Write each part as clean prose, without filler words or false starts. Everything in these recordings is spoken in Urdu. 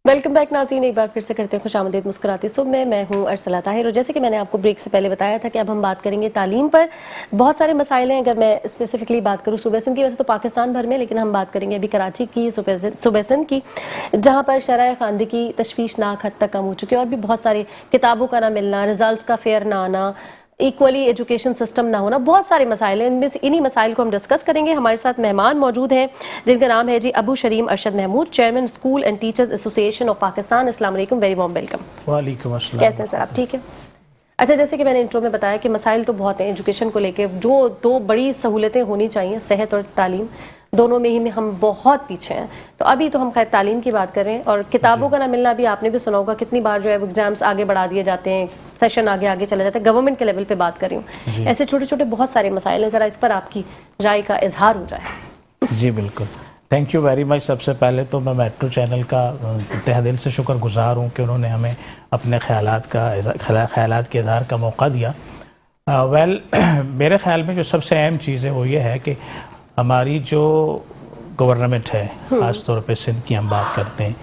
ویلکم بیک ناظرین، ایک بار پھر سے کرتے ہیں خوش آمدید مسکراتی صبح میں ہوں ارسلہ طاہر، اور جیسے کہ میں نے آپ کو بریک سے پہلے بتایا تھا کہ اب ہم بات کریں گے تعلیم پر۔ بہت سارے مسائل ہیں، اگر میں اسپیسیفکلی بات کروں صوبہ سندھ کی، ویسے تو پاکستان بھر میں، لیکن ہم بات کریں گے ابھی کراچی کی، صوبہ سندھ کی، جہاں پر شرح خواندگی تشویشناک حد تک کم ہو چکی ہے، اور بھی بہت سارے کتابوں کا نہ ملنا، رزلٹس کا فیئر نہ آنا، ایکولی ایجوکیشن سسٹم نہ ہونا، بہت سارے مسائل ہیں۔ انہی مسائل کو ہم ڈسکس کریں گے۔ ہمارے ساتھ مہمان موجود ہیں جن کا نام ہے جی Abu Shareem Arshad Mahmood, chairman school and teachers association of Pakistan. السلام علیکم، ویری وارم ویلکم۔ وعلیکم السلام۔ کیسے ہیں سر آپ؟ ٹھیک ہے۔ اچھا، جیسے کہ میں نے انٹرو میں بتایا کہ مسائل تو بہت ہیں ایجوکیشن کو لے کے، جو دو بڑی سہولتیں ہونی چاہیے، صحت اور تعلیم، دونوں میں ہی ہم بہت پیچھے ہیں۔ تو ابھی تو ہم خیر تعلیم کی بات کر رہے ہیں، اور کتابوں کا نہ ملنا بھی آپ نے بھی سنا ہوگا، کتنی بار جو ہے وہ ایگزامس آگے بڑھا دیے جاتے ہیں، سیشن آگے چلے جاتے ہیں، گورنمنٹ کے لیول پہ بات کر رہی ہوں۔ ایسے چھوٹے چھوٹے بہت سارے مسائل ہیں، ذرا اس پر آپ کی رائے کا اظہار ہو جائے۔ جی بالکل، تھینک یو ویری مچ۔ سب سے پہلے تو میں میٹرو چینل کا تہ دل سے شکر گزار ہوں کہ انہوں نے ہمیں اپنے خیالات کے اظہار کا موقع دیا۔ میرے خیال میں جو سب سے اہم چیز ہے وہ یہ ہے کہ ہماری جو گورنمنٹ ہے، خاص طور پہ سندھ کی ہم بات کرتے ہیں،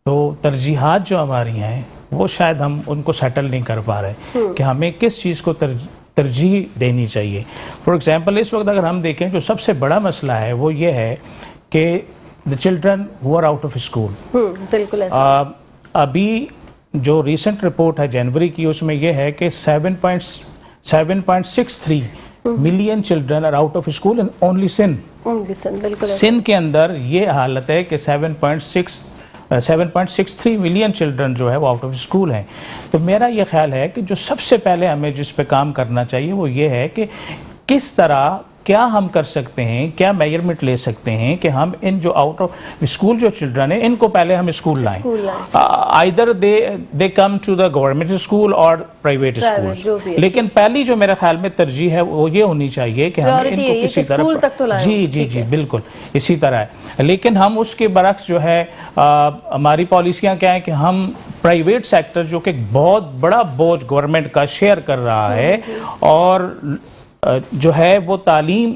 تو ترجیحات جو ہماری ہیں وہ شاید ہم ان کو سیٹل نہیں کر پا رہے کہ ہمیں کس چیز کو ترجیح دینی چاہیے۔ فار ایگزامپل اس وقت اگر ہم دیکھیں جو سب سے بڑا مسئلہ ہے وہ یہ ہے کہ the children who are out of school، بالکل ایسا ابھی جو ریسنٹ رپورٹ ہے جنوری کی، اس میں یہ ہے کہ 7.63 million children are out of school in only Sindh. Sindh کے اندر یہ حالت ہے کہ 7.63 ملین چلڈرن جو ہے وہ آؤٹ آف اسکول ہیں۔ تو میرا یہ خیال ہے کہ جو سب سے پہلے ہمیں جس پہ کام کرنا چاہیے وہ یہ ہے کہ کس طرح کیا ہم کر سکتے ہیں، کیا میجرمنٹ لے سکتے ہیں کہ ہم ان جو آؤٹ آف اسکول جو چلڈرن ہیں ان کو پہلے ہم اسکول لائیں، either they come to the government school اور پرائیویٹ اسکول، لیکن پہلی جو میرے خیال میں ترجیح ہے وہ یہ ہونی چاہیے کہ ہم ان کو کسی طرح، جی بالکل اسی طرح ہے۔ لیکن ہم اس کے برعکس جو ہے ہماری پالیسیاں کیا ہیں کہ ہم پرائیویٹ سیکٹر جو کہ بہت بڑا بوجھ گورنمنٹ کا شیئر کر رہا ہے اور جو ہے وہ تعلیم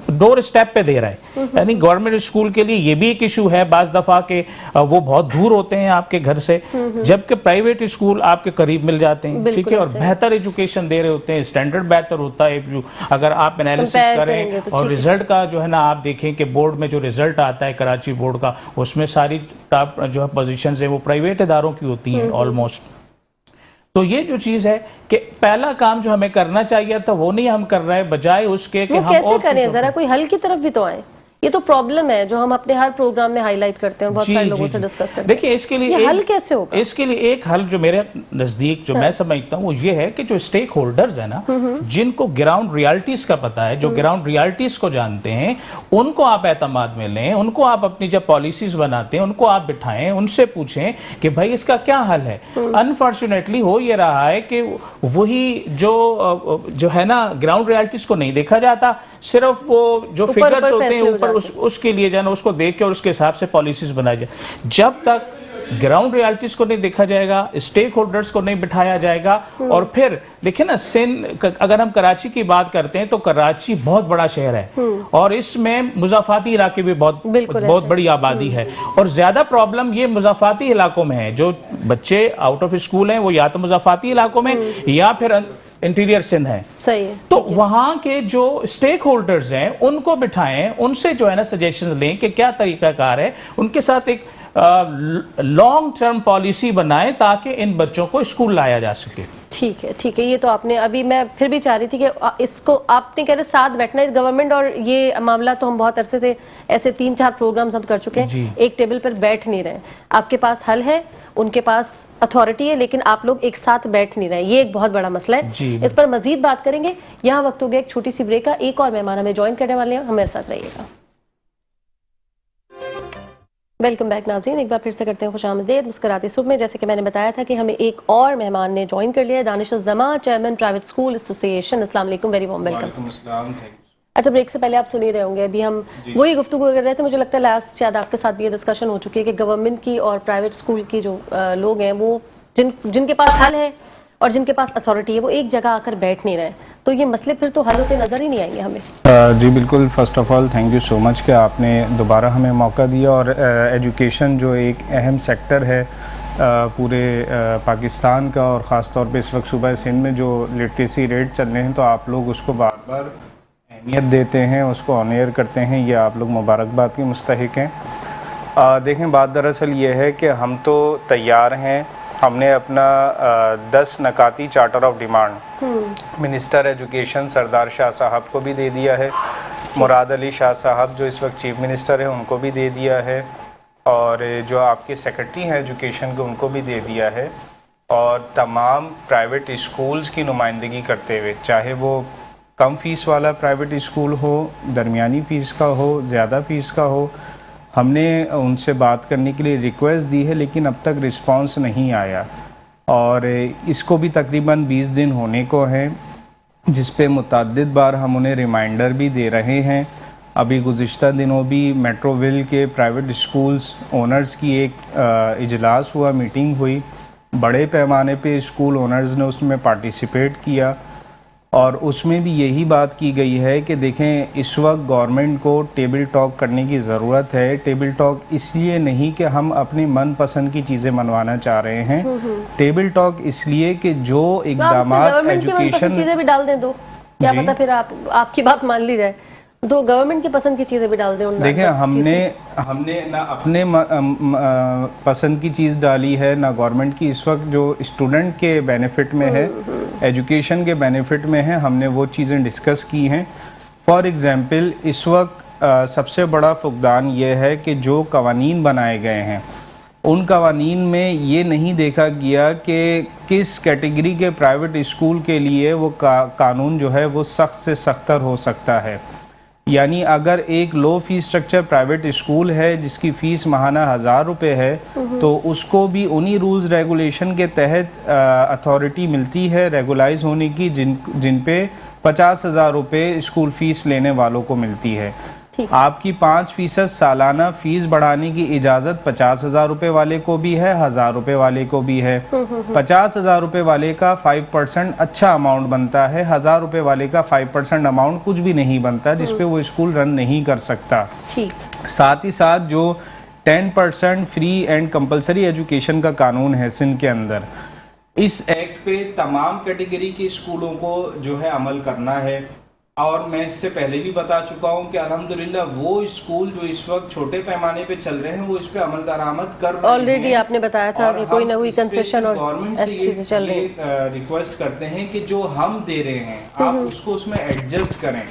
ڈور اسٹیپ پہ دے رہا ہے، یعنی گورنمنٹ اسکول کے لیے یہ بھی ایک ایشو ہے بعض دفعہ کہ وہ بہت دور ہوتے ہیں آپ کے گھر سے، جبکہ پرائیویٹ اسکول آپ کے قریب مل جاتے ہیں، ٹھیک ہے، اور بہتر ایجوکیشن دے رہے ہوتے ہیں، اسٹینڈرڈ بہتر ہوتا ہے۔ اگر آپ انالیسس کریں اور رزلٹ کا جو ہے نا آپ دیکھیں کہ بورڈ میں جو رزلٹ آتا ہے کراچی بورڈ کا، اس میں ساری ٹاپ جو پوزیشنز ہیں وہ پرائیویٹ اداروں کی ہوتی ہیں آلموسٹ۔ تو یہ جو چیز ہے کہ پہلا کام جو ہمیں کرنا چاہیے تھا وہ نہیں ہم کر رہے ہیں، بجائے اس کے کہ ہم کیسے کریں، ذرا کوئی حل کی طرف بھی تو آئیں۔ یہ تو پرابلم ہے جو ہم اپنے ہر پروگرام میں ہائی لائٹ کرتے ہیں اور بہت سارے لوگوں سے ڈسکس کرتے ہیں۔ دیکھیں اس کے لیے یہ حل کیسے ہوگا؟ اس کے لیے ایک حل جو میرے نزدیک جو میں سمجھتا ہوں وہ یہ ہے کہ جو اسٹیک ہولڈرز ہیں نا، جن کو گراؤنڈ ریالٹیز کا پتہ ہے، جو گراؤنڈ ریالٹیز کو جانتے ہیں، ان کو آپ اعتماد میں لیں، ان کو آپ اپنی جب پالیسیز بناتے ہیں ان کو آپ بٹھائیں، ان سے پوچھیں کہ بھائی اس کا کیا حل ہے۔ انفارچونیٹلی ہو یہ رہا ہے کہ وہی جو ہے نا گراؤنڈ ریالٹیز کو نہیں دیکھا جاتا، صرف وہ جو فگرز ہوتے ہیں اوپر اس کے لیے جانا، اس کو دیکھ کے اور اس کے حساب سے پالیسیز بنائی جائے۔ جب تک گراؤنڈ ریالٹیز کو نہیں دیکھا جائے گا، اسٹیک ہولڈرز کو نہیں بٹھایا جائے گا، اور پھر دیکھیں نا سندھ، اگر ہم کراچی کی بات کرتے ہیں تو کراچی بہت بڑا شہر ہے اور اس میں مضافاتی علاقے بھی بہت بڑی آبادی ہے، اور زیادہ پرابلم یہ مضافاتی علاقوں میں ہے۔ جو بچے آؤٹ آف اسکول ہیں وہ یا تو مضافاتی علاقوں میں یا پھر انٹیریئر سندھ ہے، تو وہاں کے جو اسٹیک ہولڈرز ہیں ان کو بٹھائیں، ان سے جو ہے نا سجیشن لیں کہ کیا طریقہ کار ہے، ان کے ساتھ ایک لانگ ٹرم پالیسی بنائیں تاکہ ان بچوں کو اسکول لایا جا سکے۔ ٹھیک ہے، یہ تو آپ نے ابھی میں پھر بھی چاہ رہی تھی کہ اس کو آپ نے کہہ رہے ساتھ بیٹھنا ہے گورنمنٹ اور یہ معاملہ، تو ہم بہت عرصے سے ایسے 3-4 پروگرامز ہم کر چکے ہیں، ایک ٹیبل پر بیٹھ نہیں رہے۔ آپ کے پاس حل ہے، ان کے پاس اتھارٹی ہے، لیکن آپ لوگ ایک ساتھ بیٹھ نہیں رہے، یہ ایک بہت بڑا مسئلہ ہے۔ اس پر مزید بات کریں گے، یہاں وقت ہو گیا ایک چھوٹی سی بریک کا، ایک اور مہمان ہمیں جوائن کرنے والے ہیں، ہمارے ساتھ رہیے گا۔ ویلکم بیک ناظرین، ایک بار پھر سے کرتے ہیں خوش آمدید مسکراتی صبح میں۔ جیسے کہ میں نے بتایا تھا کہ ہمیں ایک اور مہمان نے جوائن کر لیا ہے، دانش الزما، چیئرمین پرائیویٹ اسکول ایسوسی ایشن۔ السلام علیکم، ویری وارم ویلکم۔ اچھا، بریک سے پہلے آپ سن ہی رہے ہوں گے، ابھی ہم وہی گفتگو کر رہے تھے، مجھے لگتا ہے لاسٹ شاید آپ کے ساتھ بھی یہ ڈسکشن ہو چکی ہے کہ گورنمنٹ کی اور پرائیویٹ اسکول کی جو لوگ ہیں وہ جن کے پاس حل ہے اور جن کے پاس اتھارٹی ہے وہ ایک جگہ آ کر بیٹھ نہیں رہے۔ تو یہ مسئلے پھر تو حل ہوتے نظر ہی نہیں آئیں گے ہمیں. جی بالکل. First of all thank you so much کہ آپ نے دوبارہ ہمیں موقع دیا, اور ایجوکیشن جو ایک اہم سیکٹر ہے پورے پاکستان کا, اور خاص طور پہ اس وقت صوبہ سندھ میں جو لٹریسی ریٹ چل رہے ہیں, تو آپ لوگ اس کو بار بار اہمیت دیتے ہیں, اس کو آنر کرتے ہیں, یہ آپ لوگ مبارکباد کے مستحق ہیں. دیکھیں بات دراصل یہ ہے کہ ہم تو تیار ہیں, ہم نے اپنا 10 نکاتی charter of demand minister education Sardar Shah صاحب کو بھی دے دیا ہے, مراد علی شاہ صاحب جو اس وقت چیف منسٹر ہیں ان کو بھی دے دیا ہے, اور جو آپ کے سیکرٹری ہیں ایجوکیشن کے ان کو بھی دے دیا ہے, اور تمام پرائیویٹ اسکولز کی نمائندگی کرتے ہوئے, چاہے وہ کم فیس والا پرائیویٹ اسکول ہو, درمیانی فیس کا ہو, زیادہ فیس کا ہو, ہم نے ان سے بات کرنے کے لیے ریکویسٹ دی ہے, لیکن اب تک رسپانس نہیں آیا, اور اس کو بھی تقریباً 20 دن ہونے کو ہیں, جس پہ متعدد بار ہم انہیں ریمائنڈر بھی دے رہے ہیں. ابھی گزشتہ دنوں بھی میٹرو ویل کے پرائیویٹ اسکولز اونرز کی ایک اجلاس ہوا, میٹنگ ہوئی, بڑے پیمانے پہ اسکول اونرز نے اس میں پارٹیسپیٹ کیا, اور اس میں بھی یہی بات کی گئی ہے کہ دیکھیں اس وقت گورنمنٹ کو ٹیبل ٹاک کرنے کی ضرورت ہے. ٹیبل ٹاک اس لیے نہیں کہ ہم اپنی من پسند کی چیزیں منوانا چاہ رہے ہیں, ٹیبل ٹاک اس لیے کہ جو اقدامات ایجوکیشن چیزیں بھی ڈال دیں, دو کیا پتہ پھر آپ کی بات مان لی جائے, تو گورنمنٹ کی پسند کی چیزیں بھی ڈال دیں. دیکھیں ہم نے نہ اپنے پسند کی چیز ڈالی ہے, نہ گورنمنٹ کی. اس وقت جو اسٹوڈنٹ کے بینیفٹ میں ہے, ایجوکیشن کے بینیفٹ میں ہے, ہم نے وہ چیزیں ڈسکس کی ہیں. فار ایگزامپل اس وقت سب سے بڑا فقدان یہ ہے کہ جو قوانین بنائے گئے ہیں ان قوانین میں یہ نہیں دیکھا گیا کہ کس کیٹیگری کے پرائیویٹ اسکول کے لیے وہ قانون جو ہے وہ سخت سے سختر ہو سکتا ہے. یعنی اگر ایک لو فیس سٹرکچر پرائیویٹ اسکول ہے جس کی فیس ماہانہ 1000 روپے ہے, تو اس کو بھی انہی رولز ریگولیشن کے تحت اتھارٹی ملتی ہے ریگولائز ہونے کی, جن پہ 50,000 روپے اسکول فیس لینے والوں کو ملتی ہے. آپ کی 5% سالانہ فیس بڑھانے کی اجازت 50,000 روپے والے کو بھی ہے, 1000 روپے والے کو بھی ہے. 50,000 روپے والے کا 5% اچھا اماؤنٹ بنتا ہے, 1000 روپے والے کا 5% اماؤنٹ کچھ بھی نہیں بنتا, جس پہ وہ اسکول رن نہیں کر سکتا. ساتھ ہی ساتھ جو 10% فری اینڈ کمپلسری ایجوکیشن کا قانون ہے سندھ کے اندر, اس ایکٹ پہ تمام کیٹیگری کے اسکولوں کو جو ہے عمل کرنا ہے. اور میں اس سے پہلے بھی بتا چکا ہوں کہ الحمدللہ وہ اسکول جو اس وقت چھوٹے پیمانے پہ چل رہے ہیں وہ اس پہ عمل درآمد کر رہے ہیں. آلریڈی آپ نے بتایا تھا کہ کوئی نہ کوئی کنسیشن اور ایسی چیزیں چل رہی ہیں. ریکویسٹ کرتے ہیں کہ جو ہم دے رہے ہیں آپ اس کو اس میں ایڈجسٹ کریں.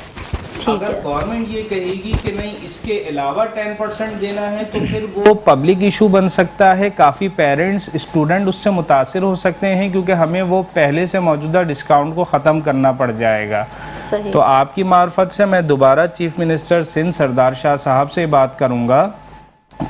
اگر گورنمنٹ یہ کہے گی کہ نہیں اس کے علاوہ 10% دینا ہے تو پھر وہ پبلک ایشو بن سکتا ہے. کافی پیرنٹس اسٹوڈنٹ اس سے متاثر ہو سکتے ہیں, کیونکہ ہمیں وہ پہلے سے موجودہ ڈسکاؤنٹ کو ختم کرنا پڑ جائے گا. تو آپ کی معرفت سے میں دوبارہ چیف منسٹر سندھ سردار شاہ صاحب سے بات کروں گا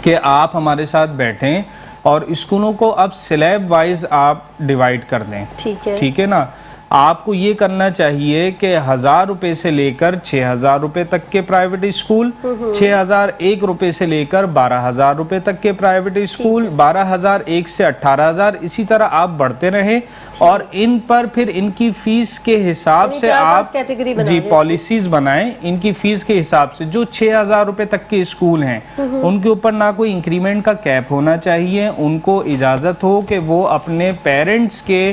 کہ آپ ہمارے ساتھ بیٹھیں اور اسکولوں کو اب سلیب وائز آپ ڈیوائیڈ کر دیں. ٹھیک ہے نا. آپ کو یہ کرنا چاہیے کہ 1000 روپے سے لے کر 6000 روپے تک کے پرائیویٹ اسکول, 6001 روپے سے لے کر 12000 روپے تک کے پرائیویٹ اسکول, 12001 سے 18000, اسی طرح آپ بڑھتے رہیں, اور ان پر پھر ان کی فیس کے حساب سے آپ پالیسیز بنائیں. ان کی فیس کے حساب سے جو 6000 روپے تک کے اسکول ہیں ان کے اوپر نہ کوئی انکریمنٹ کا کیپ ہونا چاہیے, ان کو اجازت ہو کہ وہ اپنے پیرنٹس کے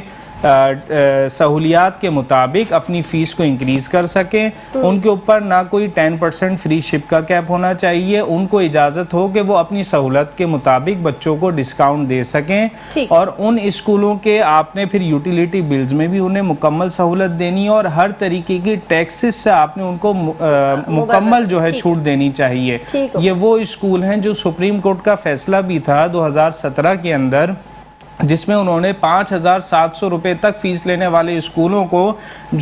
سہولیات کے مطابق اپنی فیس کو انکریز کر سکیں. ان کے اوپر نہ کوئی 10% فری شپ کا کیپ ہونا چاہیے, ان کو اجازت ہو کہ وہ اپنی سہولت کے مطابق بچوں کو ڈسکاؤنٹ دے سکیں. اور ان اسکولوں کے آپ نے پھر یوٹیلیٹی بلز میں بھی انہیں مکمل سہولت دینی, اور ہر طریقے کی ٹیکسز سے آپ نے ان کو مکمل جو ہے چھوٹ دینی چاہیے. یہ وہ اسکول ہیں جو سپریم کورٹ کا فیصلہ بھی تھا 2017 کے اندر, جس میں انہوں نے 5700 روپے تک فیس لینے والے اسکولوں کو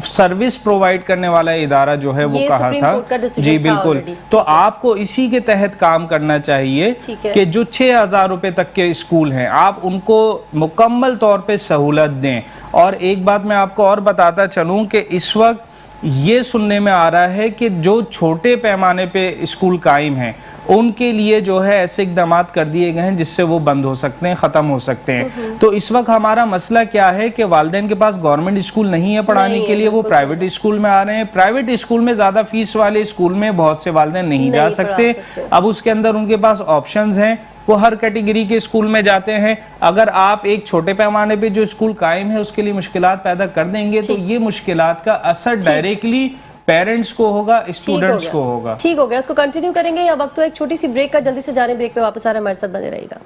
سروس پرووائڈ کرنے والا ادارہ جو ہے وہ کہا تھا. جی بالکل. تو آپ کو اسی کے تحت کام کرنا چاہیے کہ جو 6000 روپے تک کے اسکول ہیں آپ ان کو مکمل طور پہ سہولت دیں. اور ایک بات میں آپ کو اور بتاتا چلوں کہ اس وقت یہ سننے میں آ رہا ہے کہ جو چھوٹے پیمانے پہ اسکول قائم ہیں ان کے لیے جو ہے ایسے اقدامات کر دیے گئے ہیں جس سے وہ بند ہو سکتے ہیں، ختم ہو سکتے ہیں. تو اس وقت ہمارا مسئلہ کیا ہے کہ والدین کے پاس گورنمنٹ اسکول نہیں ہے پڑھانے کے لیے، وہ پرائیویٹ اسکول میں آ رہے ہیں. پرائیویٹ اسکول میں زیادہ فیس والے اسکول میں بہت سے والدین نہیں جا سکتے. اب اس کے اندر ان کے پاس آپشنز ہیں، وہ ہر کیٹیگری کے اسکول میں جاتے ہیں. اگر آپ ایک چھوٹے پیمانے پہ جو اسکول قائم ہے اس کے لیے مشکلات پیدا کر دیں گے تو یہ مشکلات کا اثر ڈائریکٹلی پیرنٹس کو ہوگا، اسٹوڈنٹس کو ہوگا. ٹھیک ہو گیا، اس کو کنٹینیو کریں گے یا وقت تو ایک چھوٹی سی بریک کا، جلدی سے جانے بریک پہ واپس آ رہے ہیں، ہمارے ساتھ بنے رہے گا.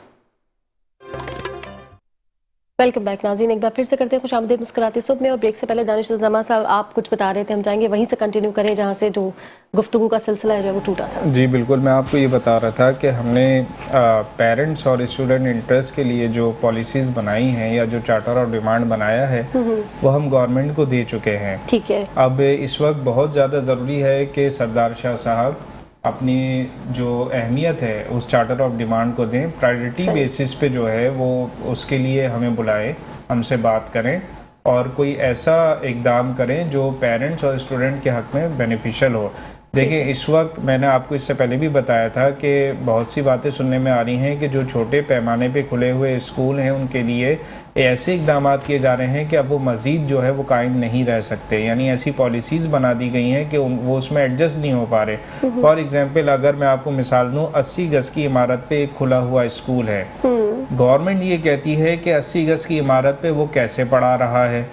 ویلکم بیک ناظرین، ایک بار پھر سے کرتے ہیں خوش آمدید مسکراتے صبح میں. اور بریک سے پہلے دانش الزما صاحب آپ کچھ بتا رہے تھے، ہم چاہیں گے وہیں سے کنٹینیو کریں جہاں سے جو گفتگو کا سلسلہ ہے جو وہ ٹوٹا تھا. جی بالکل، میں آپ کو یہ بتا رہا تھا کہ ہم نے پیرنٹس اور اسٹوڈنٹ انٹرسٹ کے لیے جو پالیسیز بنائی ہیں یا جو چارٹر آف ڈیمانڈ بنایا ہے وہ ہم گورنمنٹ کو دے چکے ہیں. ٹھیک ہے. اب اس وقت بہت زیادہ ضروری ہے کہ سردار شاہ صاحب اپنی جو اہمیت ہے اس چارٹر آف ڈیمانڈ کو دیں، پرائیورٹی بیسس پہ جو ہے وہ اس کے لیے ہمیں بلائیں، ہم سے بات کریں اور کوئی ایسا اقدام کریں جو پیرنٹس اور اسٹوڈنٹ کے حق میں بینیفیشل ہو. دیکھیں اس وقت میں نے آپ کو اس سے پہلے بھی بتایا تھا کہ بہت سی باتیں سننے میں آ رہی ہیں کہ جو چھوٹے پیمانے پہ کھلے ہوئے اسکول ہیں ان کے لیے ایسے اقدامات کیے جا رہے ہیں کہ اب وہ مزید جو ہے وہ قائم نہیں رہ سکتے، یعنی ایسی پالیسیز بنا دی گئی ہیں کہ وہ اس میں ایڈجسٹ نہیں ہو پا رہے. فار ایگزامپل اگر میں آپ کو مثال دوں، 80 گز کی عمارت پہ ایک کھلا ہوا اسکول ہے، گورنمنٹ یہ کہتی ہے کہ 80 گز کی عمارت پہ وہ کیسے پڑھا رہا ہے.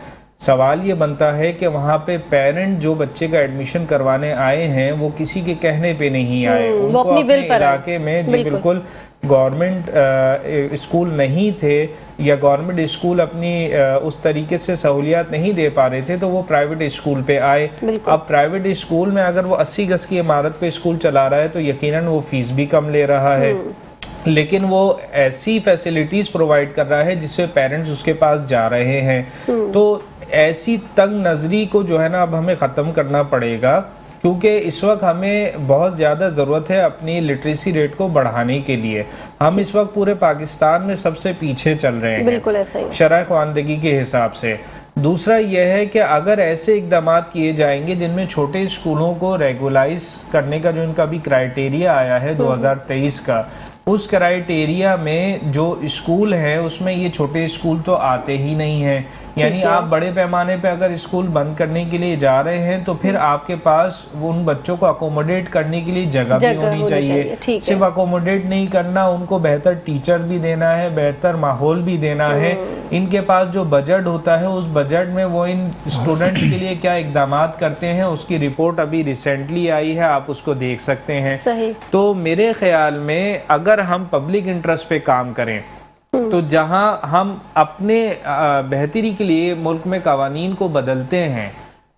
سوال یہ بنتا ہے کہ وہاں پہ پیرنٹ جو بچے کا ایڈمیشن کروانے آئے ہیں وہ کسی کے کہنے پہ نہیں آئے، ان کو اپنے علاقے میں جی بالکل گورنمنٹ اسکول نہیں تھے یا گورنمنٹ اسکول اپنی اس طریقے سے سہولیات نہیں دے پا رہے تھے تو وہ پرائیویٹ اسکول پہ آئے. اب پرائیویٹ اسکول میں اگر وہ 80 گز کی عمارت پہ اسکول چلا رہا ہے تو یقیناً وہ فیس بھی کم لے رہا ہے، لیکن وہ ایسی فیسلٹیز پرووائڈ کر رہا ہے جس سے پیرنٹس اس کے پاس جا رہے ہیں. تو ایسی تنگ نظری کو جو ہے نا اب ہمیں ختم کرنا پڑے گا، کیونکہ اس وقت ہمیں بہت زیادہ ضرورت ہے اپنی لٹریسی ریٹ کو بڑھانے کے لیے. ہم اس وقت پورے پاکستان میں سب سے پیچھے چل رہے ہیں بالکل ایسا ہی شرح خواندگی کے حساب سے. دوسرا یہ ہے کہ اگر ایسے اقدامات کیے جائیں گے جن میں چھوٹے اسکولوں کو ریگولائز کرنے کا جو ان کا بھی کرائیٹیریا آیا ہے 2023 کا، اس کرائیٹیریا میں جو اسکول ہے اس میں یہ چھوٹے اسکول تو آتے ہی نہیں ہیں. یعنی آپ بڑے پیمانے پہ اگر اسکول بند کرنے کے لیے جا رہے ہیں تو پھر آپ کے پاس ان بچوں کو اکوموڈیٹ کرنے کے لیے جگہ بھی ہونی چاہیے. صرف اکوموڈیٹ نہیں کرنا، ان کو بہتر ٹیچر بھی دینا ہے، بہتر ماحول بھی دینا ہے. ان کے پاس جو بجٹ ہوتا ہے اس بجٹ میں وہ ان اسٹوڈنٹس کے لیے کیا اقدامات کرتے ہیں اس کی رپورٹ ابھی ریسنٹلی آئی ہے، آپ اس کو دیکھ سکتے ہیں. تو میرے خیال میں اگر ہم پبلک انٹرسٹ پہ کام کریں تو جہاں ہم اپنے بہتری کے لیے ملک میں قوانین کو بدلتے ہیں،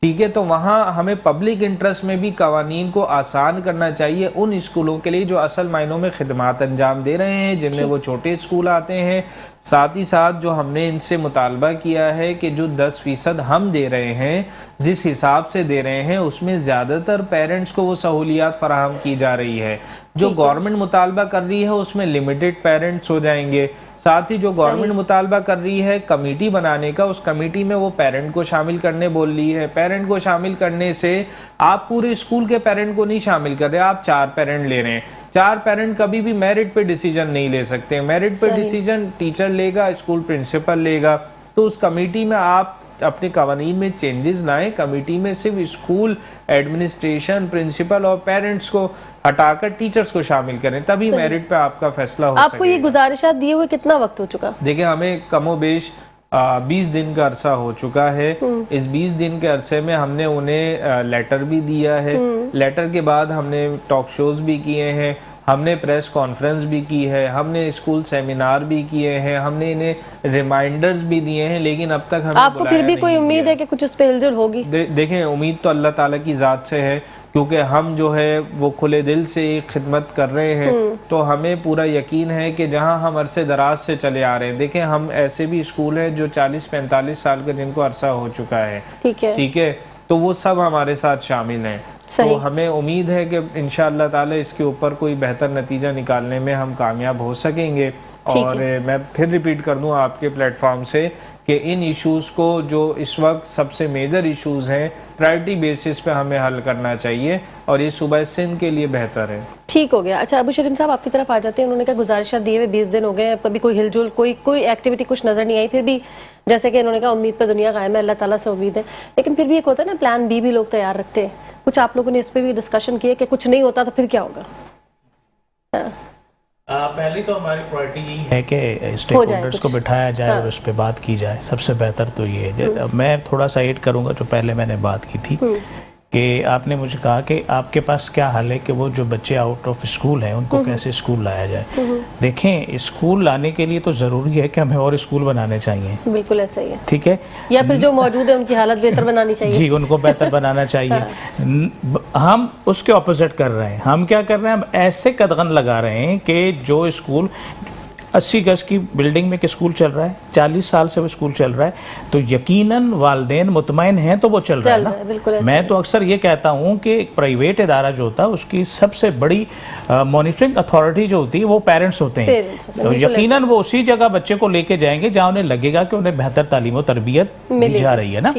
ٹھیک ہے، تو وہاں ہمیں پبلک انٹرسٹ میں بھی قوانین کو آسان کرنا چاہیے ان اسکولوں کے لیے جو اصل معنوں میں خدمات انجام دے رہے ہیں، جن میں وہ چھوٹے اسکول آتے ہیں. ساتھ ہی ساتھ جو ہم نے ان سے مطالبہ کیا ہے کہ جو 10% ہم دے رہے ہیں، جس حساب سے دے رہے ہیں اس میں زیادہ تر پیرنٹس کو وہ سہولیات فراہم کی جا رہی ہے. جو گورنمنٹ مطالبہ کر رہی ہے اس میں لمیٹڈ پیرنٹس ہو جائیں گے. ساتھ ہی جو گورنمنٹ مطالبہ کر رہی ہے کمیٹی بنانے کا، اس کمیٹی میں وہ پیرنٹ کو شامل کرنے بول رہی ہے. پیرنٹ کو شامل کرنے سے آپ پورے اسکول کے پیرنٹ کو نہیں شامل کر رہے، آپ 4 پیرنٹ لے رہے ہیں. 4 پیرنٹ کبھی بھی میرٹ پہ ڈیسیجن نہیں لے سکتے. میرٹ پہ ڈیسیجن ٹیچر لے گا، اسکول پرنسپل لے گا. تو اس کمیٹی میں آپ اپنے قوانین میں چینجز لائیں. کمیٹی میں صرف اسکول ایڈمنسٹریشن، پرنسپل اور پیرنٹس کو ہٹا کر ٹیچرز کو شامل کریں، تبھی میرٹ پہ آپ کا فیصلہ ہو سکے. آپ کو یہ گزارشات دیے ہوئے کتنا وقت ہو چکا؟ دیکھیں ہمیں کم و بیش 20 دن کا عرصہ ہو چکا ہے. اس 20 دن کے عرصے میں ہم نے انہیں لیٹر بھی دیا ہے. لیٹر کے بعد ہم نے ٹاک شوز بھی کیے ہیں، ہم نے پریس کانفرنس بھی کی ہے، ہم نے اسکول سیمینار بھی کیے ہیں، ہم نے انہیں ریمائنڈرز بھی دیے ہیں، لیکن اب تک ہمیں آپ کو پھر بھی کوئی امید ہے کہ کچھ اس پہ ہلچل ہوگی؟ دیکھیں امید تو اللہ تعالیٰ کی ذات سے ہے، کیونکہ ہم جو ہے وہ کھلے دل سے خدمت کر رہے ہیں. تو ہمیں پورا یقین ہے کہ جہاں ہم عرصے دراز سے چلے آ رہے ہیں، دیکھیں ہم ایسے بھی اسکول ہیں جو 40-45 سال کا جن کو عرصہ ہو چکا ہے، ٹھیک ہے، تو وہ سب ہمارے ساتھ شامل ہیں. تو ہمیں امید ہے کہ انشاءاللہ تعالی اس کے اوپر کوئی بہتر نتیجہ نکالنے میں ہم کامیاب ہو سکیں گے. اور میں پھر ریپیٹ کر دوں آپ کے پلیٹ فارم سے کہ ان ایشوز کو جو اس وقت سب سے میجر ایشوز ہیں پرائرٹی بیسس پہ ہمیں حل کرنا چاہیے اور یہ صوبہ سندھ کے لیے بہتر ہے. ٹھیک ہو گیا. اچھا ابو شریم صاحب آپ کی طرف آ جاتے ہیں. انہوں نے کہا گزارشات دیے ہوئے 20 دن ہو گئے, کبھی کوئی ہل جل کوئی ایکٹیویٹی کچھ نظر نہیں آئی. پھر بھی جیسے کہ انہوں نے کہا امید پہ دنیا قائم ہے, اللہ تعالیٰ سے امید ہے, لیکن پھر بھی ایک ہوتا ہے نا پلان بی بھی لوگ تیار رکھتے ہیں. کچھ آپ لوگوں نے اس پہ بھی ڈسکشن کیے کہ کچھ نہیں ہوتا تو پھر کیا ہوگا؟ پہلی تو ہماری پرائرٹی یہی ہے کہ اسٹیک ہولڈرز کو بٹھایا جائے اور اس پہ بات کی جائے. سب سے بہتر تو یہ ہے. میں تھوڑا سا ایڈ کروں گا جو پہلے میں نے بات کی تھی کہ آپ نے مجھے کہا کہ آپ کے پاس کیا حل ہے کہ وہ جو بچے آؤٹ آف اسکول ہیں ان کو کیسے اسکول لایا جائے. دیکھیں اسکول لانے کے لیے تو ضروری ہے کہ ہمیں اور اسکول بنانے چاہیے. بالکل ایسا ہی ہے. ٹھیک ہے, یا پھر جو موجود ہے ان کی حالت بہتر بنانی چاہیے. جی ان کو بہتر بنانا چاہیے. ہم اس کے اپوزٹ کر رہے ہیں. ہم کیا کر رہے ہیں, ہم ایسے قدغن لگا رہے ہیں کہ جو اسکول 80 گز کی بلڈنگ میں ایک اسکول چل رہا ہے, 40 سال سے وہ اسکول چل رہا ہے, تو یقیناً والدین مطمئن ہیں تو وہ چل رہا ہے نا. میں تو اکثر یہ کہتا ہوں کہ ایک پرائیویٹ ادارہ جو ہوتا ہے اس کی سب سے بڑی مانیٹرنگ اتھارٹی جو ہوتی ہے وہ پیرنٹس ہوتے ہیں. تو یقیناً وہ اسی جگہ بچے کو لے کے جائیں گے جہاں انہیں لگے گا کہ انہیں بہتر تعلیم و تربیت دی جا رہی ہے نا.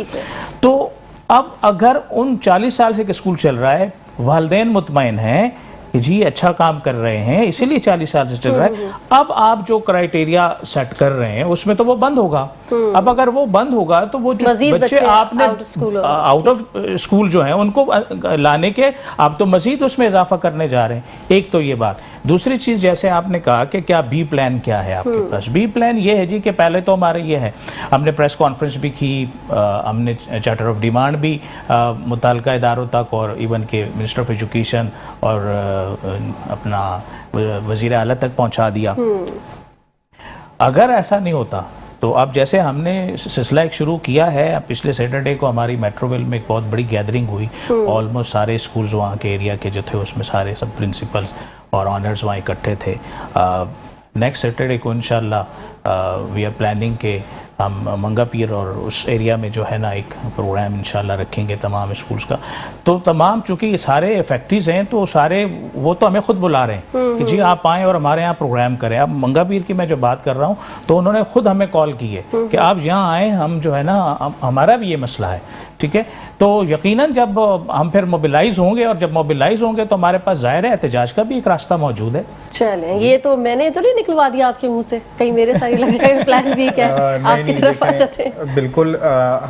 تو اب اگر ان 40 سال سے ایک اسکول چل رہا ہے, والدین مطمئن ہیں کہ جی اچھا کام کر رہے ہیں, اسی لیے 40 سال سے چل رہا ہے, اب آپ جو کرائیٹیریا سیٹ کر رہے ہیں اس میں تو وہ بند ہوگا. اب اگر وہ بند ہوگا تو وہ جو بچے آپ نے آؤٹ آف اسکول جو ہیں ان کو لانے کے آپ تو مزید اس میں اضافہ کرنے جا رہے ہیں. ایک تو یہ بات. دوسری چیز جیسے آپ نے کہا کہ کیا بی پلان کیا ہے آپ کے پاس. بی پلان یہ ہے جی کہ پہلے تو ہمارے یہ ہے, ہم نے پریس کانفرنس بھی کی, ہم نے چارٹر آف ڈیمانڈ بھی متعلقہ اداروں تک اور ایون کہ منسٹر آف ایجوکیشن اور اپنا وزیر اعلیٰ تک پہنچا دیا. اگر ایسا نہیں ہوتا تو اب جیسے ہم نے سلسلہ ایک شروع کیا ہے, پچھلے سیٹرڈے کو ہماری میٹرو ویل میں ایک بہت بڑی گیدرنگ ہوئی. آلموسٹ سارے اسکولز وہاں کے ایریا کے جو تھے اس میں سارے سب پرنسپلز اور آنرز وہاں اکٹھے تھے. نیکسٹ سیٹرڈے کو انشاءاللہ وی آر پلاننگ کہ ہم منگا پیر اور اس ایریا میں جو ہے نا ایک پروگرام انشاءاللہ رکھیں گے تمام اسکولز کا. تو تمام چونکہ یہ سارے فیکٹریز ہیں تو سارے وہ تو ہمیں خود بلا رہے ہیں کہ جی آپ آئیں اور ہمارے یہاں پروگرام کریں. اب منگا پیر کی میں جو بات کر رہا ہوں تو انہوں نے خود ہمیں کال کی ہے کہ آپ یہاں آئیں, ہم جو ہے نا ہمارا بھی یہ مسئلہ ہے. ٹھیک ہے, تو یقیناً جب ہم پھر موبیلائز ہوں گے اور جب موبیلائز ہوں گے تو ہمارے پاس ظاہر ہے احتجاج کا بھی ایک راستہ موجود ہے. چلیں, یہ تو میں نے تو نہیں نکلوا دیا آپ کے منہ سے, کہیں میرے ساری لگ جائے پلان بھی کیا آپ کی طرف آ جاتے ہیں. بالکل,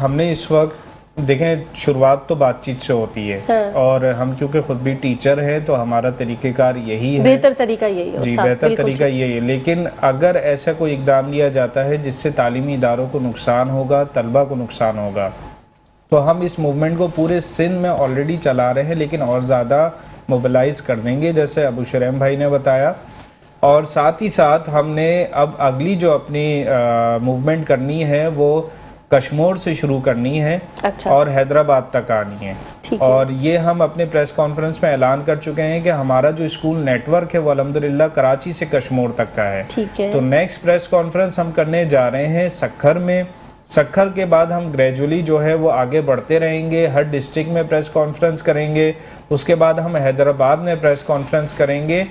ہم نے اس وقت دیکھیں شروعات تو بات چیت سے ہوتی ہے اور ہم کیونکہ خود بھی ٹیچر ہیں تو ہمارا طریقہ کار یہی ہے, بہتر طریقہ یہی ہے. جی بہتر طریقہ یہی ہے. لیکن اگر ایسا کوئی اقدام لیا جاتا ہے جس سے تعلیمی اداروں کو نقصان ہوگا, طلبہ کو نقصان ہوگا, تو ہم اس موومنٹ کو پورے سندھ میں آلریڈی چلا رہے ہیں لیکن اور زیادہ موبلائز کر دیں گے جیسے ابو شریم بھائی نے بتایا. اور ساتھ ہی ساتھ ہم نے اب اگلی جو اپنی موومنٹ کرنی ہے وہ کشمور سے شروع کرنی ہے اور حیدرآباد تک آنی ہے. اور یہ ہم اپنے پریس کانفرنس میں اعلان کر چکے ہیں کہ ہمارا جو اسکول نیٹ ورک ہے وہ الحمدللہ کراچی سے کشمور تک کا ہے. تو نیکسٹ پریس کانفرنس ہم کرنے جا رہے ہیں سکھر میں. سکھر کے بعد ہم گریجولی جو ہے وہ آگے بڑھتے رہیں گے, ہر ڈسٹرکٹ میں پریس کانفرنس کریں گے. اس کے بعد ہم حیدرآباد میں پریس کانفرنس کریں گے.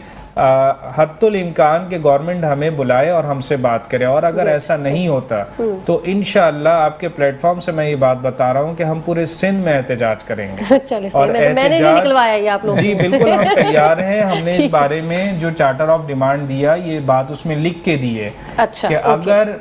حتی الامکان کہ گورنمنٹ ہمیں بلائے اور ہم سے بات کرے. اور اگر ایسا نہیں ہوتا تو انشاءاللہ آپ کے پلیٹ فارم سے میں یہ بات بتا رہا ہوں کہ ہم پورے سندھ میں احتجاج کریں گے. اور میں نے نہیں نکلوایا یہ آپ لوگ. جی بالکل ہم تیار ہیں. ہم نے اس بارے میں جو چارٹر آف ڈیمانڈ دیا یہ بات اس میں لکھ کے دی ہے کہ اگر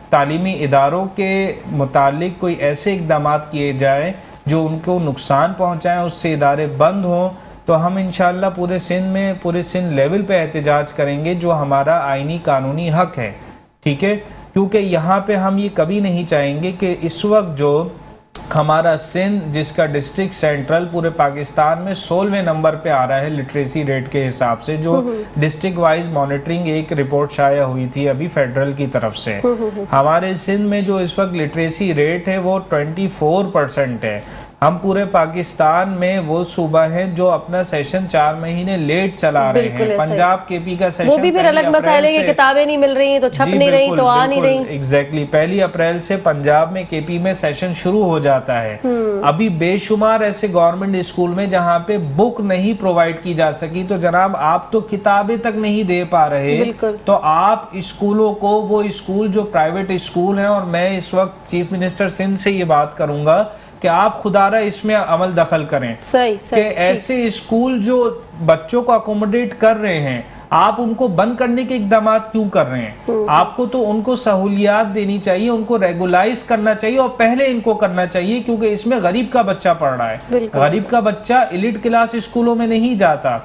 تعلیمی اداروں کے متعلق کوئی ایسے اقدامات کیے جائیں جو ان کو نقصان پہنچائیں, اس سے ادارے بند ہوں, تو ہم انشاءاللہ پورے سندھ میں پورے سندھ لیول پہ احتجاج کریں گے جو ہمارا آئینی قانونی حق ہے. ٹھیک ہے, کیونکہ یہاں پہ ہم یہ کبھی نہیں چاہیں گے کہ اس وقت جو ہمارا سندھ جس کا ڈسٹرکٹ سینٹرل پورے پاکستان میں 16ویں نمبر پہ آ رہا ہے لٹریسی ریٹ کے حساب سے, جو ڈسٹرکٹ وائز مانیٹرنگ ایک رپورٹ شائع ہوئی تھی ابھی فیڈرل کی طرف سے, ہمارے سندھ میں جو اس وقت لٹریسی ریٹ ہے وہ 24% ہے. ہم پورے پاکستان میں وہ صوبہ ہیں جو اپنا سیشن 4 مہینے لیٹ چلا رہے ہیں. پنجاب کے پی کا سیشن وہ بھی پھر الگ مسائل ہے کہ کتابیں نہیں مل رہی تو چھپ نہیں رہی تو آ نہیں رہی. ایگزیکٹلی 1 اپریل سے پنجاب میں کے پی میں سیشن شروع ہو جاتا ہے. ابھی بے شمار ایسے گورنمنٹ اسکول میں جہاں پہ بک نہیں پرووائڈ کی جا سکی, تو جناب آپ تو کتابیں تک نہیں دے پا رہے, تو آپ اسکولوں کو, وہ اسکول جو پرائیویٹ اسکول ہیں, اور میں اس وقت چیف منسٹر سندھ سے یہ بات کروں گا کہ آپ خدارہ اس میں عمل دخل کریں کہ ایسے اسکول جو بچوں کو اکوموڈیٹ کر رہے ہیں آپ ان کو بند کرنے کے اقدامات کیوں کر رہے ہیں؟ آپ کو تو ان کو سہولیات دینی چاہیے, ان کو ریگولائز کرنا چاہیے, اور پہلے ان کو کرنا چاہیے, کیونکہ اس میں غریب کا بچہ پڑھ رہا ہے. غریب کا بچہ ایلیٹ کلاس اسکولوں میں نہیں جاتا,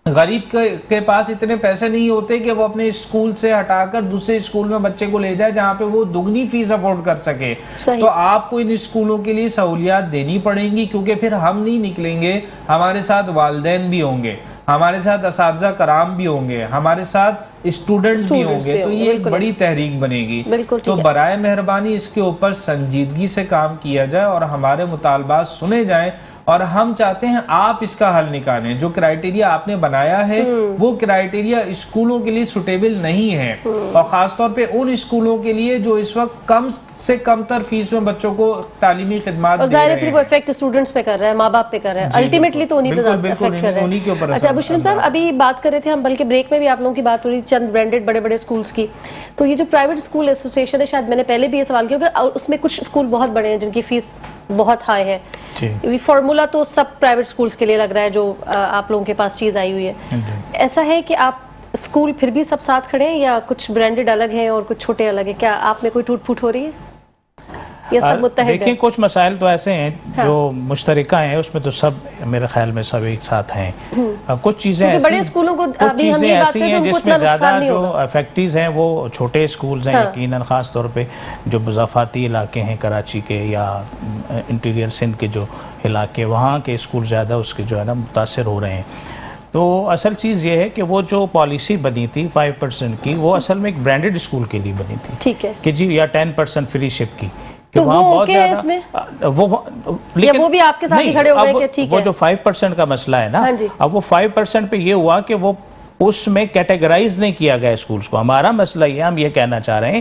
غریب کے پاس اتنے پیسے نہیں ہوتے کہ وہ اپنے اسکول سے ہٹا کر دوسرے اسکول میں بچے کو لے جائے جہاں پہ وہ دگنی فیس افورڈ کر سکے. تو آپ کو ان اسکولوں کے لیے سہولیات دینی پڑیں گی, کیونکہ پھر ہم نہیں نکلیں گے, ہمارے ساتھ والدین بھی ہوں گے, ہمارے ساتھ اساتذہ کرام بھی ہوں گے, ہمارے ساتھ اسٹوڈنٹس بھی ہوں گے, تو یہ ایک بڑی تحریک بنے گی. تو برائے مہربانی اس کے اوپر سنجیدگی سے کام کیا جائے اور ہمارے مطالبات سنے جائیں, اور ہم چاہتے ہیں آپ اس کا حل نکالیں. جو کرائیٹیریا آپ نے بنایا ہے وہ کرائیٹیریا اسکولوں کے لیے سوٹیبل نہیں ہے, اور خاص طور پہ ان اسکولوں کے لیے جو اس وقت کم سے کم تر فیس میں بچوں کو تعلیمی خدمات دے رہے ہیں. ظاہر ہے پھر وہ افیکٹ اسٹوڈنٹس پہ کر رہا ہے, ماں باپ پہ کر رہا ہے, الٹیمیٹلی تو انہی پہ زیادہ افیکٹ کر رہا ہے. اچھا ابو شریم صاحب, ابھی بات کر رہے تھے ہم, بلکہ بریک میں بھی آپ لوگوں کی بات ہو رہی چند برانڈڈ بڑے بڑے اسکولس کی, تو یہ جو پرائیویٹ اسکول ایسوسیشن ہے, شاید میں نے پہلے بھی یہ سوال کیا کہ اس میں کچھ اسکول بہت بڑے ہیں جن کی فیس بہت ہائی ہے. فارمولا تو سب پرائیویٹ اسکولس کے لیے لگ رہا ہے جو آپ لوگوں کے پاس چیز آئی ہوئی ہے. ایسا ہے کہ آپ اسکول پھر بھی سب ساتھ کھڑے ہیں, یا کچھ برانڈڈ الگ ہیں اور کچھ چھوٹے الگ ہیں؟ کیا آپ میں کوئی ٹوٹ پھوٹ ہو رہی ہے یا سب متحد ہیں؟ دیکھیں کچھ مسائل تو ایسے ہیں جو مشترکہ ہیں, اس میں تو سب میرے خیال میں سب ایک ساتھ ہیں. کچھ چیزیں ایسی بڑے اسکولوں کو ابھی ہم یہ بات کرتے ہیں ان کو اتنا نقصان نہیں ہوگا. جو افیکٹیز ہیں وہ چھوٹے اسکولز ہیں یقیناً, خاص طور پہ جو مضافاتی علاقے ہیں کراچی کے یا انٹیریئر سندھ کے جو علاقے, وہاں کے اسکول زیادہ اس کے جو ہے نا متاثر ہو رہے ہیں. تو اصل چیز یہ ہے کہ وہ جو پالیسی بنی تھی 5% کی, وہ اصل میں ایک برانڈڈ اسکول کے لیے بنی تھی. ٹھیک ہے کہ جی, یا 10% فری شپ کی, تو وہ اوکے ہے اس میں, لیکن وہ بھی آپ کے ساتھ ہی کھڑے ہو گئے کہ ٹھیک ہے. وہ جو 5% کا مسئلہ ہے نا, اب وہ 5% پہ یہ ہوا کہ وہ اس میں کیٹیگرائز نہیں کیا گیا اسکولز کو. ہمارا مسئلہ یہ, ہم یہ کہنا چاہ رہے ہیں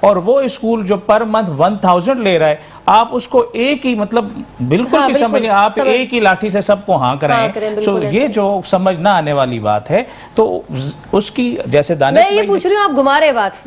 اور وہ اسکول جو پر منتھ 1000 لے رہا ہے, آپ اس کو ایک ہی, مطلب بالکل بھی سمجھیں, آپ ایک ہی لاٹھی سے سب کو ہاں کریں. سو یہ جو سمجھ نہ آنے والی بات ہے, تو اس کی جیسے دانش میں یہ پوچھ رہی ہوں, آپ گھما رہے بات,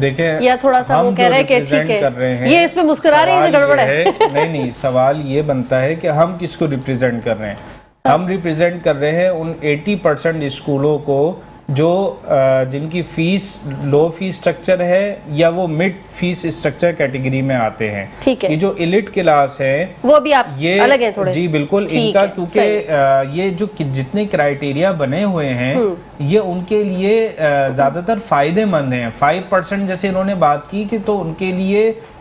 دیکھیں یا تھوڑا سا وہ کہہ رہے ہیں کہ ٹھیک ہے, یہ اس میں مسکرا رہے ہیں, گڑبڑ ہے. نہیں, سوال یہ بنتا ہے کہ ہم کس کو ریپریزنٹ کر رہے ہیں. ہم ریپریزنٹ کر رہے ہیں ان 80% اسکولوں کو جو جن کی فیس لو فیس سٹرکچر ہے یا وہ مڈ فیس سٹرکچر کیٹیگری میں آتے ہیں. یہ جو ایلیٹ کلاس ہے وہ بھی آپ الگ ہیں تھوڑے. جی بالکل, ان کا کیونکہ یہ جو جتنے کرائیٹیریا بنے ہوئے ہیں یہ ان کے لیے زیادہ تر فائدے مند ہیں. 5% جیسے انہوں نے بات کی کہ تو ان کے لیے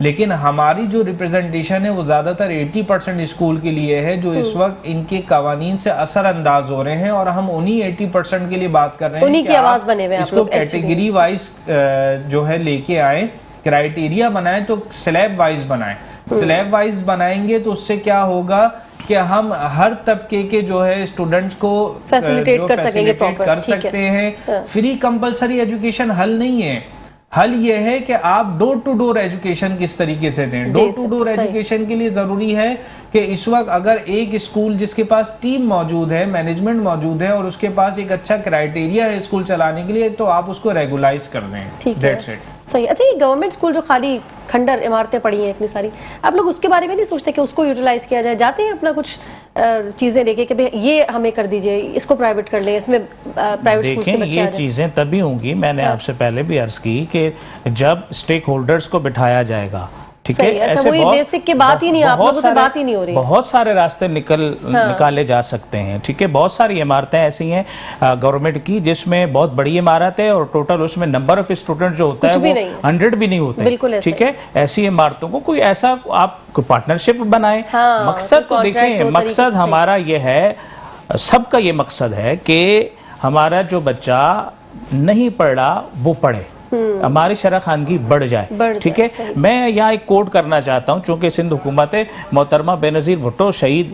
لیکن ہماری جو ریپریزنٹیشن ہے وہ زیادہ تر 80% اسکول کے لیے ہے جو اس وقت ان کے قوانین سے اثر انداز ہو رہے ہیں, اور ہم انہی 80% کے لیے بات کر رہے ہیں, انہی کی آواز بنے ہوئے ہیں. اس کو کیٹیگری وائز جو ہے لے کے آئیں, کرائیٹیریا بنائیں تو سلیب وائز بنائیں. سلیب وائز بنائیں گے تو اس سے کیا ہوگا کہ ہم ہر طبقے کے جو ہے اسٹوڈنٹس کو فیسیلیٹیٹ کر سکتے ہیں. فری کمپلسری ایجوکیشن حل نہیں ہے. حل یہ ہے کہ آپ ڈور ٹو ڈور ایجوکیشن کس طریقے سے دیں. ڈور ٹو ڈور ایجوکیشن کے لیے ضروری ہے کہ اس وقت اگر ایک اسکول جس کے پاس ٹیم موجود ہے, مینجمنٹ موجود ہے, اور اس کے پاس ایک اچھا کرائیٹیریا ہے اسکول چلانے کے لیے, تو آپ اس کو ریگولائز کر دیں. That's it. صحیح. اچھا, یہ گورنمنٹ اسکول جو خالی کھنڈر عمارتیں پڑی ہیں اتنی ساری, آپ لوگ اس کے بارے میں نہیں سوچتے کہ اس کو یوٹیلائز کیا جائے؟ جاتے ہیں اپنا کچھ چیزیں لے کے کہ یہ ہمیں کر دیجئے, اس کو پرائیویٹ کر لیں, اس میں پرائیویٹ اسکولز کے بچے آ جائیں. یہ چیزیں تبھی ہوں گی, میں نے آپ سے پہلے بھی عرض کی کہ جب اسٹیک ہولڈرز کو بٹھایا جائے گا, ٹھیک صحیح ہے، اچھا وہی بیسک کی بات ہی نہیں، آپ لوگوں سے بات ہی نہیں ہو رہی، بہت سارے راستے نکالے جا سکتے ہیں، ٹھیک ہے. بہت ساری عمارتیں ایسی ہیں گورنمنٹ کی جس میں بہت بڑی عمارت ہے اور ٹوٹل اس میں نمبر آف اسٹوڈنٹ جو ہوتا ہے وہ 100 بھی نہیں ہوتے، ٹھیک ہے. ایسی عمارتوں کو کوئی ایسا آپ پارٹنرشپ بنائیں. مقصد تو دیکھیں، مقصد ہمارا یہ ہے، سب کا یہ مقصد ہے کہ ہمارا جو بچہ نہیں پڑھ رہا وہ پڑھے، ہماری شرح خواندگی بڑھ جائے، ٹھیک ہے. میں یہاں ایک کوٹ کرنا چاہتا ہوں، چونکہ سندھ حکومت محترمہ بے نظیر بھٹو شہید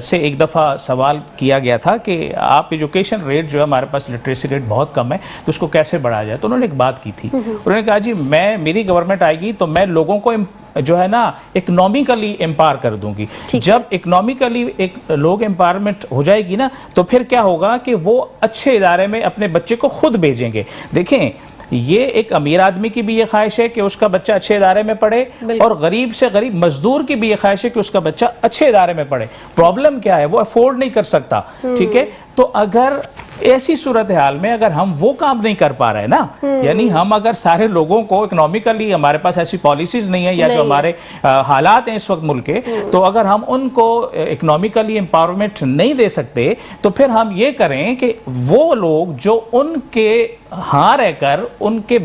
سے ایک دفعہ سوال کیا گیا تھا کہ آپ ایجوکیشن ریٹ جو ہے ہمارے پاس لٹریسی ریٹ بہت کم ہے تو اس کو کیسے بڑھایا جائے. تو انہوں نے ایک بات کی تھی، انہوں نے کہا جی میری گورنمنٹ آئے گی تو میں لوگوں کو جو ہے نا اکنامکلی امپاور کر دوں گی. جب اکنامکلی ایک لوگ امپاورمنٹ ہو جائے گی نا تو پھر کیا ہوگا کہ وہ اچھے ادارے میں اپنے بچے کو خود بھیجیں گے. دیکھیں یہ ایک امیر آدمی کی بھی یہ خواہش ہے کہ اس کا بچہ اچھے ادارے میں پڑھے، اور غریب سے غریب مزدور کی بھی یہ خواہش ہے کہ اس کا بچہ اچھے ادارے میں پڑھے. پرابلم کیا ہے، وہ افورڈ نہیں کر سکتا، ٹھیک ہے. تو اگر ایسی صورتحال میں اگر ہم وہ کام نہیں کر پا رہے نا، یعنی ہم اگر سارے لوگوں کو اکنامکلی، ہمارے پاس ایسی پالیسیز نہیں ہیں یا جو ہمارے حالات ہیں اس وقت ملک کے، تو اگر ہم ان کو اکنامکلی امپاورمنٹ نہیں دے سکتے تو پھر ہم یہ کریں کہ وہ لوگ جو ان کے ہاں رہ کر ان کے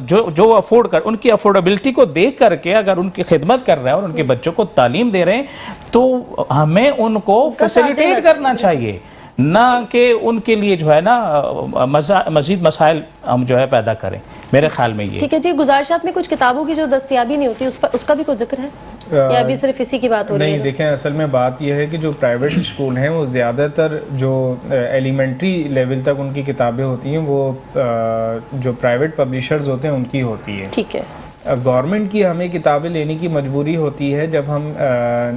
جو افورڈ کر ان کی افورڈیبلٹی کو دیکھ کر کے اگر ان کی خدمت کر رہے ہیں اور ان کے بچوں کو تعلیم دے رہے ہیں تو ہمیں ان کو فیسیلیٹیٹ کرنا چاہیے، نہ کہ ان کے لیے جو ہے نا مزید مسائل ہم جو ہے پیدا کریں. میرے خیال میں یہ ٹھیک ہے جی. گزارشات میں کچھ کتابوں کی جو دستیابی نہیں ہوتی اس کا بھی کوئی ذکر ہے یا ابھی صرف اسی کی بات ہو رہی ہے؟ نہیں، دیکھیں اصل میں بات یہ ہے کہ جو پرائیویٹ اسکول ہیں وہ زیادہ تر جو ایلیمنٹری لیول تک ان کی کتابیں ہوتی ہیں وہ جو پرائیویٹ پبلیشرز ہوتے ہیں ان کی ہوتی ہے. ٹھیک ہے. گورنمنٹ کی ہمیں کتابیں لینے کی مجبوری ہوتی ہے جب ہم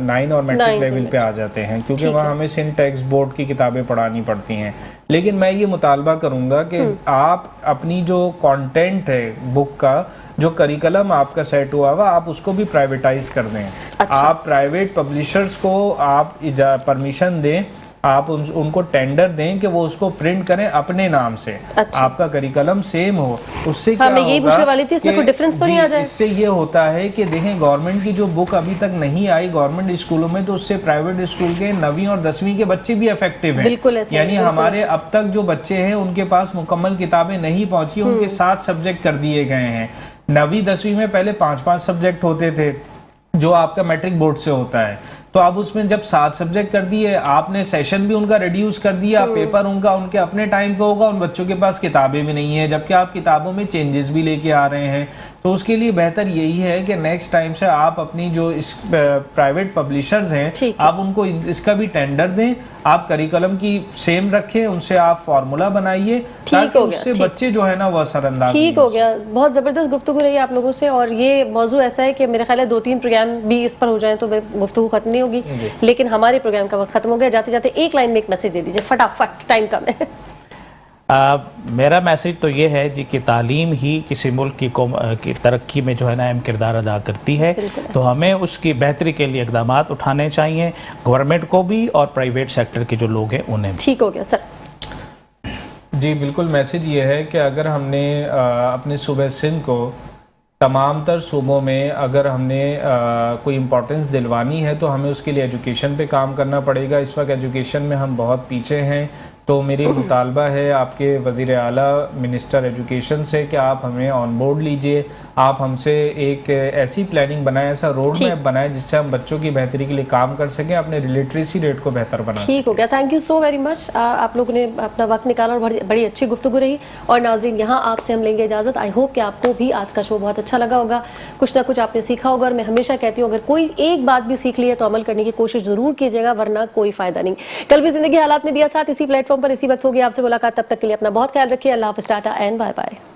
9 اور میٹرک لیول پہ آ جاتے ہیں، کیونکہ وہاں ہمیں سندھ ٹیکسٹ بورڈ کی کتابیں پڑھانی پڑتی ہیں. لیکن میں یہ مطالبہ کروں گا کہ آپ اپنی جو کانٹینٹ ہے بک کا، جو کریکلم آپ کا سیٹ ہوا ہوا، آپ اس کو بھی پرائیویٹائز کر دیں. آپ پرائیویٹ پبلیشرز کو آپ پرمیشن دیں، آپ ان کو ٹینڈر دیں کہ وہ اس کو پرنٹ کریں اپنے نام سے، آپ کا کریکلم سیم ہو. اس سے کیا میں یہی پوچھنے والی تھی، اس میں کوئی ڈفرنس تو نہیں آ جائے؟ اس سے یہ ہوتا ہے کہ دیکھیں گورنمنٹ کی جو بک ابھی تک نہیں آئی گورنمنٹ اسکولوں میں، تو اس سے پرائیویٹ اسکول کے 9ویں اور 10ویں کے بچے بھی افیکٹو ہیں. یعنی ہمارے اب تک جو بچے ہیں ان کے پاس مکمل کتابیں نہیں پہنچی، ان کے 7 سبجیکٹ کر دیے گئے ہیں. 9ویں 10ویں میں پہلے 5 سبجیکٹ ہوتے تھے جو آپ کا میٹرک بورڈ سے ہوتا ہے، تو اب اس میں جب 7 سبجیکٹ کر دیے، آپ نے سیشن بھی ان کا ریڈیوس کر دیا، پیپر ان کا ان کے اپنے ٹائم پہ ہوگا، ان بچوں کے پاس کتابیں بھی نہیں ہیں، جبکہ آپ کتابوں میں چینجز بھی لے کے آ رہے ہیں. تو اس کے لیے بہتر یہی ہے کہ نیکسٹ ٹائم سے آپ اپنی جو پرائیویٹ پبلیشرز ہیں آپ ان کو اس کا بھی ٹینڈر دیں، آپ کریکلم کی سیم رکھیں، ان سے آپ فارمولا بنائیے تاکہ اس سے بچے جو ہے نا وہ اثر انداز. ٹھیک ہو گیا. بہت زبردست گفتگو رہی آپ لوگوں سے، اور یہ موضوع ایسا ہے کہ میرے خیال ہے 2-3 پروگرام بھی اس پر ہو جائیں تو گفتگو ختم نہیں ہوگی، لیکن ہمارے پروگرام کا وقت ختم ہو گیا. جاتے جاتے ایک لائن میں ایک میسج دے دیجیے فٹافٹ، ٹائم کم ہے. میرا میسج تو یہ ہے جی کہ تعلیم ہی کسی ملک کی ترقی میں جو ہے نا اہم کردار ادا کرتی ہے، تو ہمیں اس کی بہتری کے لیے اقدامات اٹھانے چاہیے، گورنمنٹ کو بھی اور پرائیویٹ سیکٹر کے جو لوگ ہیں انہیں بھی. ٹھیک ہو گیا سر. جی بالکل. میسج یہ ہے کہ اگر ہم نے اپنے صوبہ سندھ کو تمام تر صوبوں میں اگر ہم نے کوئی امپورٹنس دلوانی ہے تو ہمیں اس کے لیے ایجوکیشن پہ کام کرنا پڑے گا. اس وقت ایجوکیشن میں ہم بہت پیچھے ہیں، تو میری مطالبہ ہے آپ کے وزیر اعلیٰ منسٹر ایجوکیشن سے کہ آپ ہمیں آن بورڈ لیجئے، آپ ہم سے ایک ایسی پلاننگ بنائیں، ایسا روڈ میپ بنائیں جس سے ہم بچوں کی بہتری کے لیے کام کر سکیں، اپنے لٹریسی ریٹ کو بہتر بنائیں. ٹھیک ہو گیا. Thank you so very much. آپ لوگوں نے اپنا وقت نکالا اور بڑی اچھی گفتگو رہی. اور ناظرین یہاں آپ سے ہم لیں گے اجازت. آئی ہوپ کہ آپ کو بھی آج کا شو بہت اچھا لگا ہوگا، کچھ نہ کچھ آپ نے سیکھا ہوگا. اور میں ہمیشہ کہتی ہوں اگر کوئی ایک بات بھی سیکھ لی ہے تو عمل کرنے کی کوشش ضرور کیجیے گا، ورنہ کوئی فائدہ نہیں. کل بھی زندگی حالات نے دیا ساتھ، اسی پلیٹ فارم پر اسی وقت ہوگی آپ سے ملاقات. تب تک کے لیے اپنا بہت خیال رکھیے. اللہ حافظ. Tata and bye bye.